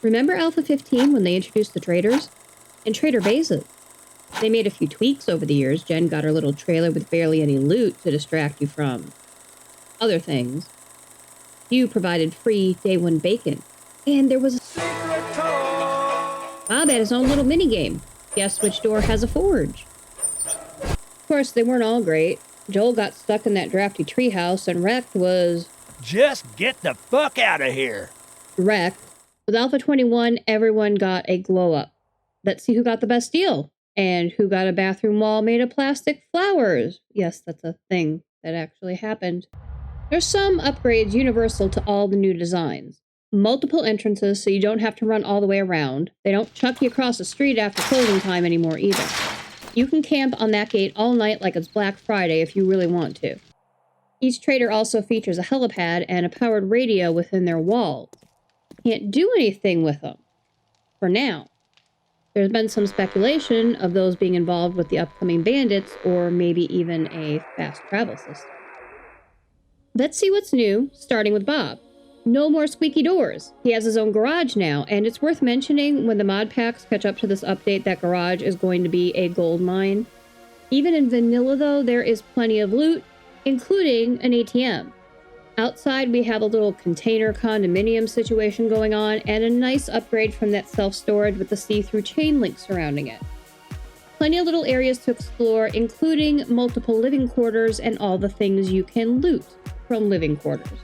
Remember Alpha 15 when they introduced the traders? And trader bases. They made a few tweaks over the years. Jen got her little trailer with barely any loot to distract you from other things. You provided free day one bacon. And there was a secret code. Bob had his own little minigame. Guess which door has a forge? Of course, they weren't all great. Joel got stuck in that drafty treehouse, and Wrecked was... Just get the fuck out of here. Wrecked. With Alpha 21, everyone got a glow-up. Let's see who got the best deal. And who got a bathroom wall made of plastic flowers. Yes, that's a thing that actually happened. There's some upgrades universal to all the new designs. Multiple entrances so you don't have to run all the way around. They don't chuck you across the street after closing time anymore either. You can camp on that gate all night like it's Black Friday if you really want to. Each trader also features a helipad and a powered radio within their walls. Can't do anything with them. For now. There's been some speculation of those being involved with the upcoming bandits or maybe even a fast travel system. Let's see what's new, starting with Bob. No more squeaky doors. He has his own garage now, and it's worth mentioning when the mod packs catch up to this update that garage is going to be a gold mine. Even in vanilla though, there is plenty of loot, including an ATM. Outside we have a little container condominium situation going on and a nice upgrade from that self-storage with the see-through chain link surrounding it. Plenty of little areas to explore, including multiple living quarters and all the things you can loot from living quarters.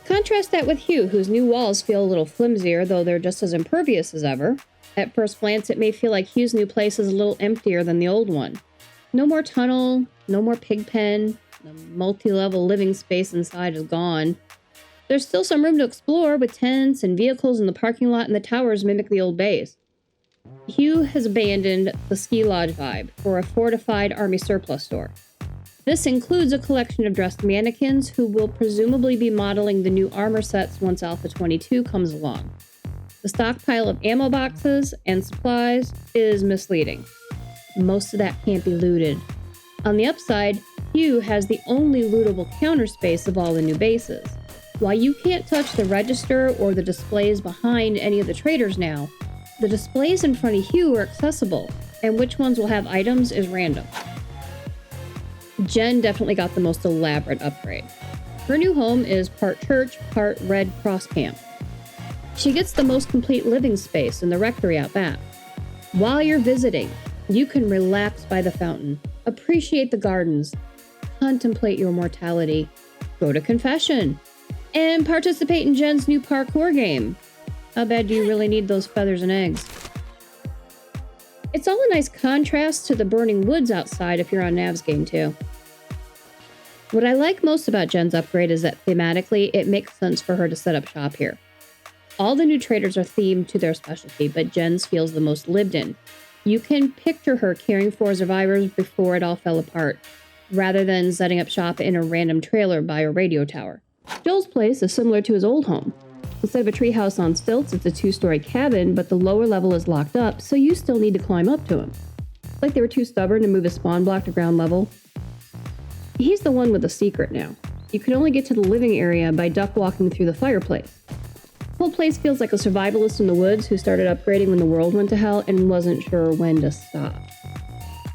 Contrast that with Hugh, whose new walls feel a little flimsier, though they're just as impervious as ever. At first glance, it may feel like Hugh's new place is a little emptier than the old one. No more tunnel, no more pig pen, the multi-level living space inside is gone. There's still some room to explore, with tents and vehicles in the parking lot, and the towers mimic the old base. Hugh has abandoned the ski lodge vibe for a fortified army surplus store. This includes a collection of dressed mannequins who will presumably be modeling the new armor sets once Alpha 22 comes along. The stockpile of ammo boxes and supplies is misleading. Most of that can't be looted. On the upside, Hugh has the only lootable counter space of all the new bases. While you can't touch the register or the displays behind any of the traders now, the displays in front of Hugh are accessible, and which ones will have items is random. Jen definitely got the most elaborate upgrade. Her new home is part church, part Red Cross camp. She gets the most complete living space in the rectory out back. While you're visiting, you can relax by the fountain, appreciate the gardens, contemplate your mortality, go to confession, and participate in Jen's new parkour game. How bad do you really need those feathers and eggs? It's all a nice contrast to the burning woods outside if you're on Nav's game too. What I like most about Jen's upgrade is that thematically it makes sense for her to set up shop here. All the new traders are themed to their specialty, but Jen's feels the most lived in. You can picture her caring for survivors before it all fell apart, rather than setting up shop in a random trailer by a radio tower. Joel's place is similar to his old home. Instead of a treehouse on stilts, it's a 2-story cabin, but the lower level is locked up, so you still need to climb up to him. It's like they were too stubborn to move his spawn block to ground level. He's the one with the secret now. You can only get to the living area by duck walking through the fireplace. The whole place feels like a survivalist in the woods who started upgrading when the world went to hell and wasn't sure when to stop.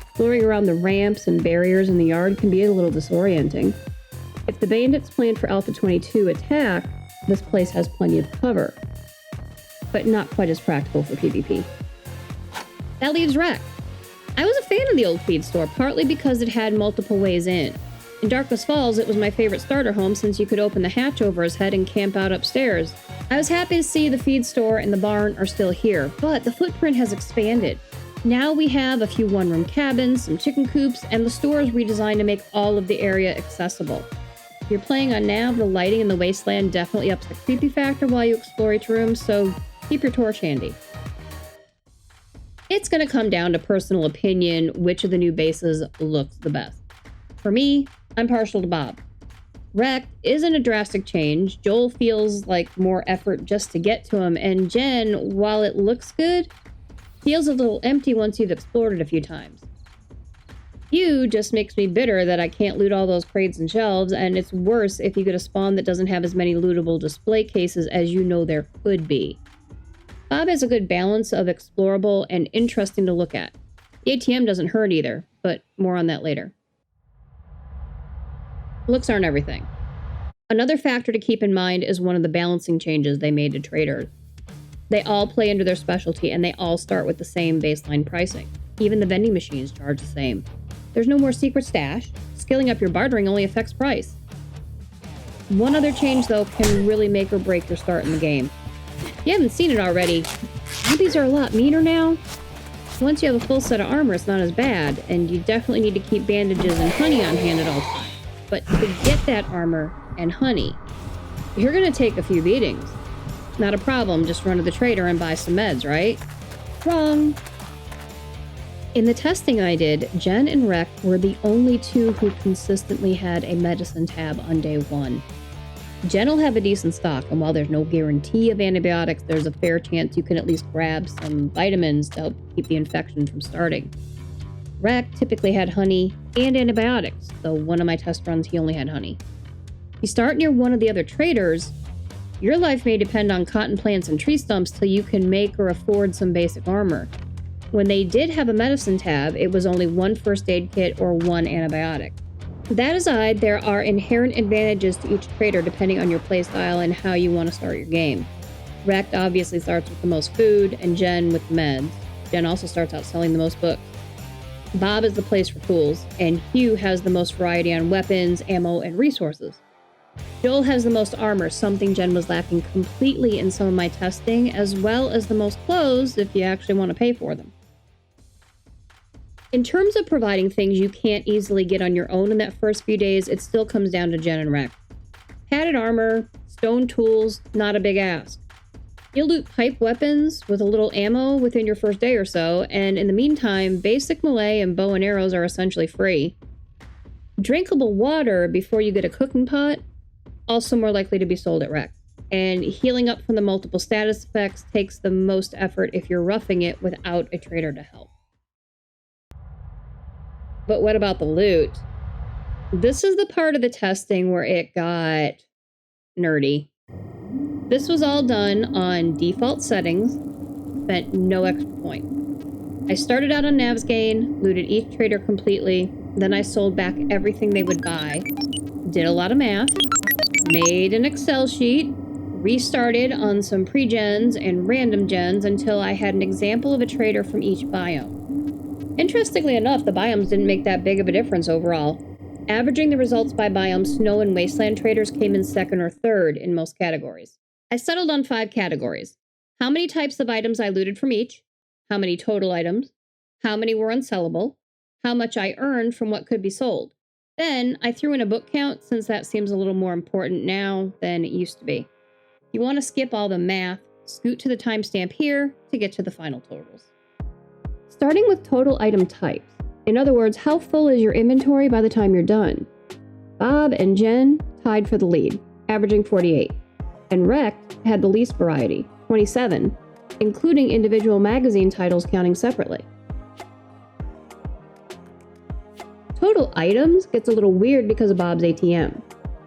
Exploring around the ramps and barriers in the yard can be a little disorienting. If the bandits plan for Alpha 22 attack, this place has plenty of cover, but not quite as practical for PvP. That leaves Wreck. I was a fan of the old feed store, partly because it had multiple ways in. In Darkness Falls, it was my favorite starter home since you could open the hatch over his head and camp out upstairs. I was happy to see the feed store and the barn are still here, but the footprint has expanded. Now we have a few one-room cabins, some chicken coops, and the store is redesigned to make all of the area accessible. If you're playing on Nav, the lighting in the wasteland definitely ups the creepy factor while you explore each room, so keep your torch handy. It's going to come down to personal opinion which of the new bases looks the best. For me, I'm partial to Bob. Wreck isn't a drastic change. Joel feels like more effort just to get to him, and Jen, while it looks good, feels a little empty once you've explored it a few times. Hugh just makes me bitter that I can't loot all those crates and shelves, and it's worse if you get a spawn that doesn't have as many lootable display cases as you know there could be. Bob has a good balance of explorable and interesting to look at. The ATM doesn't hurt either, but more on that later. Looks aren't everything. Another factor to keep in mind is one of the balancing changes they made to traders. They all play into their specialty and they all start with the same baseline pricing. Even the vending machines charge the same. There's no more secret stash. Scaling up your bartering only affects price. One other change, though, can really make or break your start in the game. If you haven't seen it already, zombies are a lot meaner now. Once you have a full set of armor, it's not as bad, and you definitely need to keep bandages and honey on hand at all times. But to get that armor and honey, you're going to take a few beatings. Not a problem, just run to the trader and buy some meds, right? Wrong. In the testing I did, Jen and Rek were the only two who consistently had a medicine tab on day one. Jen will have a decent stock, and while there's no guarantee of antibiotics, there's a fair chance you can at least grab some vitamins to help keep the infection from starting. Rek typically had honey and antibiotics, though one of my test runs he only had honey. If you start near one of the other traders, your life may depend on cotton plants and tree stumps till you can make or afford some basic armor. When they did have a medicine tab, it was only one first aid kit or one antibiotic. That aside, there are inherent advantages to each trader depending on your playstyle and how you want to start your game. Rek obviously starts with the most food, and Jen with meds. Jen also starts out selling the most books. Bob is the place for tools, and Hugh has the most variety on weapons, ammo, and resources. Joel has the most armor, something Jen was lacking completely in some of my testing, as well as the most clothes if you actually want to pay for them. In terms of providing things you can't easily get on your own in that first few days, it still comes down to Jen and Rek. Padded armor, stone tools, not a big ask. You'll loot pipe weapons with a little ammo within your first day or so, and in the meantime, basic melee and bow and arrows are essentially free. Drinkable water before you get a cooking pot, also more likely to be sold at Rek. And healing up from the multiple status effects takes the most effort if you're roughing it without a trader to help. But what about the loot? This is the part of the testing where it got nerdy. This was all done on default settings, spent no extra point. I started out on Navsgain, looted each trader completely, then I sold back everything they would buy, did a lot of math, made an Excel sheet, restarted on some pre-gens and random gens until I had an example of a trader from each biome. Interestingly enough, the biomes didn't make that big of a difference overall. Averaging the results by biome, snow and wasteland traders came in second or third in most categories. I settled on 5 categories. How many types of items I looted from each, how many total items, how many were unsellable, how much I earned from what could be sold. Then I threw in a book count since that seems a little more important now than it used to be. If you want to skip all the math, scoot to the timestamp here to get to the final totals. Starting with total item types. In other words, how full is your inventory by the time you're done? Bob and Jen tied for the lead, averaging 48. And Rek had the least variety, 27, including individual magazine titles counting separately. Total items gets a little weird because of Bob's ATM.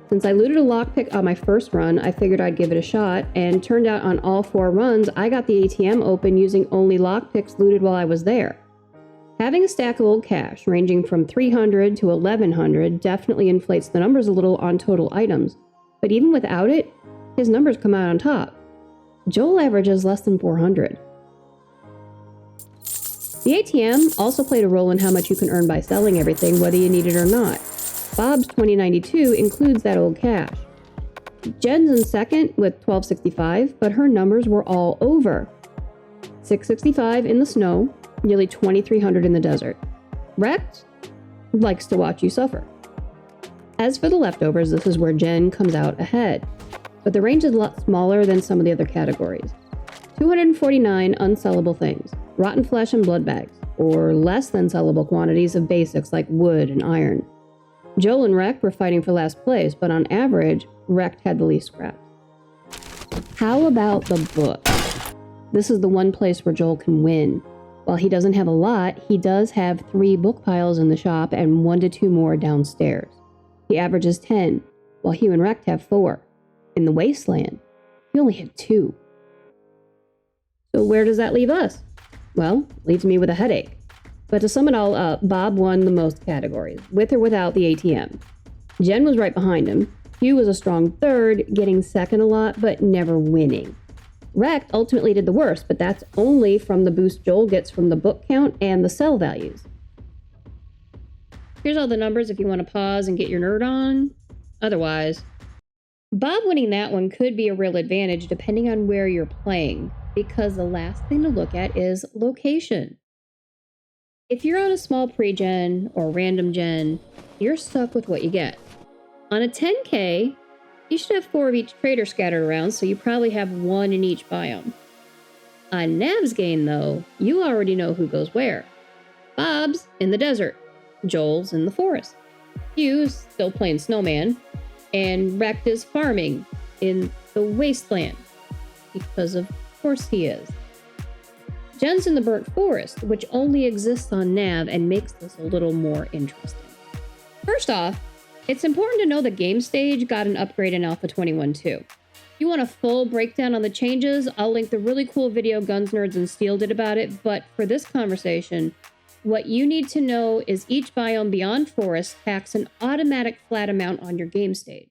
Since I looted a lockpick on my first run, I figured I'd give it a shot, and turned out on all 4 runs, I got the ATM open using only lockpicks looted while I was there. Having a stack of old cash, ranging from 300 to 1100, definitely inflates the numbers a little on total items, but even without it, his numbers come out on top. Joel averages less than 400. The ATM also played a role in how much you can earn by selling everything, whether you need it or not. Bob's 2092 includes that old cash. Jen's in second with 1265, but her numbers were all over. 665 in the snow, nearly 2300 in the desert. Rek likes to watch you suffer. As for the leftovers, this is where Jen comes out ahead, but the range is a lot smaller than some of the other categories. 249 unsellable things, rotten flesh and blood bags, or less than sellable quantities of basics like wood and iron. Joel and Rek were fighting for last place, but on average, Rek had the least scraps. How about the book? This is the one place where Joel can win. While he doesn't have a lot, he does have 3 book piles in the shop and 1 to 2 more downstairs. He averages 10, while Hugh and Rek have 4. In the Wasteland, he only had 2. So So where does that leave us? Well, leaves me with a headache. But to sum it all up, Bob won the most categories, with or without the ATM. Jen was right behind him. Hugh was a strong third, getting second a lot, but never winning. Wrecked ultimately did the worst, but that's only from the boost Joel gets from the book count and the sell values. Here's all the numbers if you want to pause and get your nerd on. Otherwise, Bob winning that one could be a real advantage depending on where you're playing, because the last thing to look at is location. If you're on a small pre-gen or random gen, you're stuck with what you get. On a 10K, you should have 4 of each trader scattered around, so you probably have 1 in each biome. On Navsgain, though, you already know who goes where. Bob's in the desert, Joel's in the forest, Hugh's still playing snowman, and Wrecked is farming in the wasteland, because of course he is. Jen's in the burnt forest, which only exists on Nav and makes this a little more interesting. First off, it's important to know the game stage got an upgrade in Alpha 21 too. If you want a full breakdown on the changes, I'll link the really cool video Guns, Nerds, and Steel did about it, but for this conversation, what you need to know is each biome beyond forest packs an automatic flat amount on your game stage.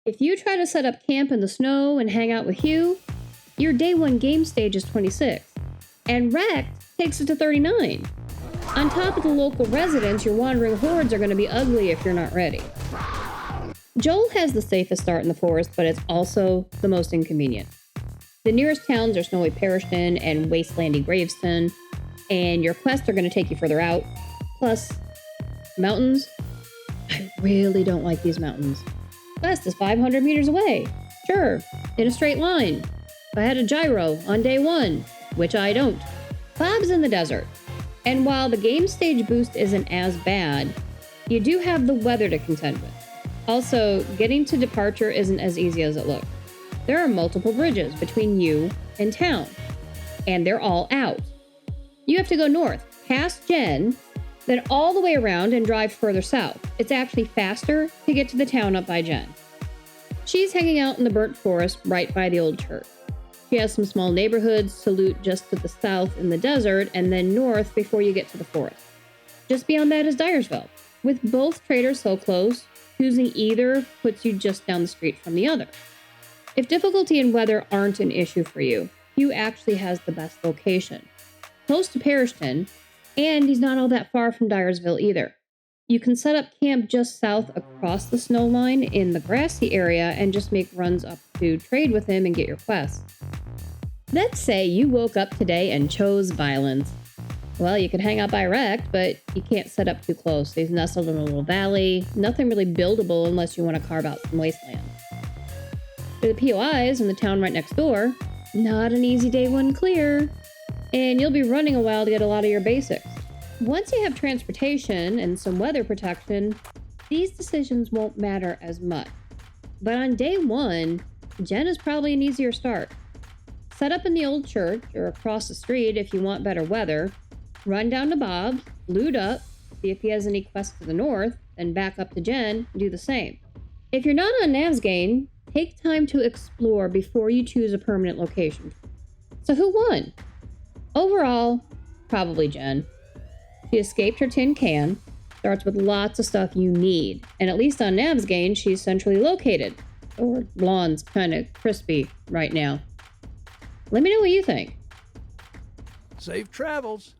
If you try to set up camp in the snow and hang out with Hugh, your day 1 game stage is 26. And Wrecked takes it to 39. On top of the local residents, your wandering hordes are going to be ugly if you're not ready. Joel has the safest start in the forest, but it's also the most inconvenient. The nearest towns are snowy Periston and wastelandy Graveston, and your quests are going to take you further out. Plus, mountains. I really don't like these mountains. Quest is 500 meters away. Sure, in a straight line. If I had a gyro on day 1, which I don't. Bob's in the desert. And while the game stage boost isn't as bad, you do have the weather to contend with. Also, getting to departure isn't as easy as it looks. There are multiple bridges between you and town, and they're all out. You have to go north, past Jen, then all the way around and drive further south. It's actually faster to get to the town up by Jen. She's hanging out in the burnt forest right by the old church. She has some small neighborhoods to loot just to the south in the desert, and then north before you get to the forest. Just beyond that is Dyersville. With both traders so close, choosing either puts you just down the street from the other. If difficulty and weather aren't an issue for you, Hugh actually has the best location. Close to Periston, and he's not all that far from Dyersville either. You can set up camp just south across the snow line in the grassy area and just make runs up to trade with him and get your quests. Let's say you woke up today and chose violence. Well, you could hang out by Wrecked, but you can't set up too close. He's nestled in a little valley, nothing really buildable unless you want to carve out some wasteland. For the POIs in the town right next door, not an easy day 1 clear, and you'll be running a while to get a lot of your basics. Once you have transportation and some weather protection, these decisions won't matter as much. But on day 1, Jen is probably an easier start. Set up in the old church or across the street if you want better weather, run down to Bob's, loot up, see if he has any quests to the north, then back up to Jen and do the same. If you're not on Navsgain, take time to explore before you choose a permanent location. So who won? Overall, probably Jen. She escaped her tin can, starts with lots of stuff you need, and at least on Navsgain, she's centrally located. Or lawn's kind of crispy right now. Let me know what you think. Safe travels.